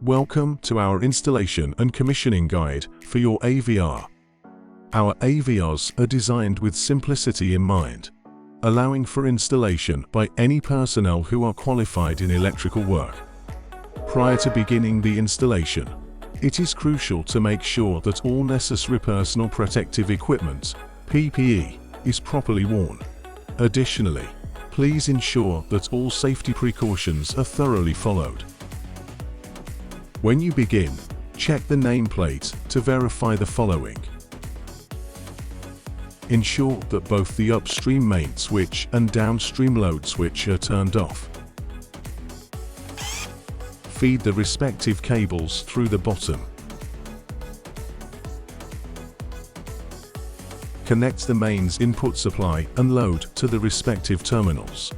Welcome to our installation and commissioning guide for your AVR. Our AVRs are designed with simplicity in mind, allowing for installation by any personnel who are qualified in electrical work. Prior to beginning the installation, it is crucial to make sure that all necessary personal protective equipment, PPE, is properly worn. Additionally, please ensure that all safety precautions are thoroughly followed. When you begin, check the nameplate to verify the following. Ensure that both the upstream main switch and downstream load switch are turned off. Feed the respective cables through the bottom. Connect the mains input supply and load to the respective terminals.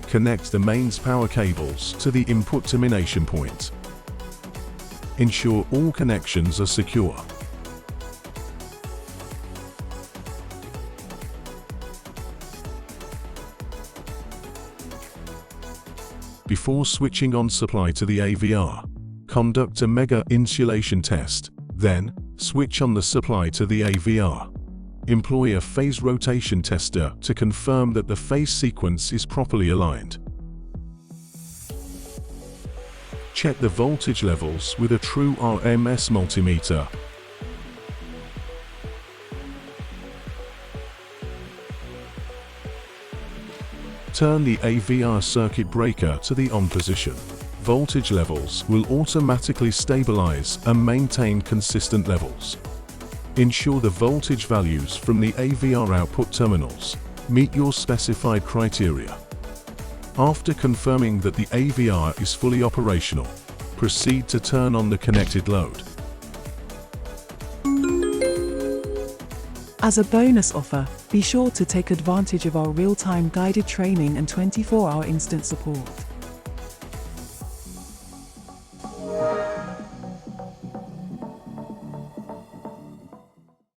Connect the mains power cables to the input termination point. Ensure all connections are secure. Before switching on supply to the AVR, conduct a mega insulation test, then switch on the supply to the AVR. Employ a phase rotation tester to confirm that the phase sequence is properly aligned. Check the voltage levels with a true RMS multimeter. Turn the AVR circuit breaker to the on position. Voltage levels will automatically stabilize and maintain consistent levels. Ensure the voltage values from the AVR output terminals meet your specified criteria. After confirming that the AVR is fully operational, proceed to turn on the connected load. As a bonus offer, be sure to take advantage of our real-time guided training and 24-hour instant support.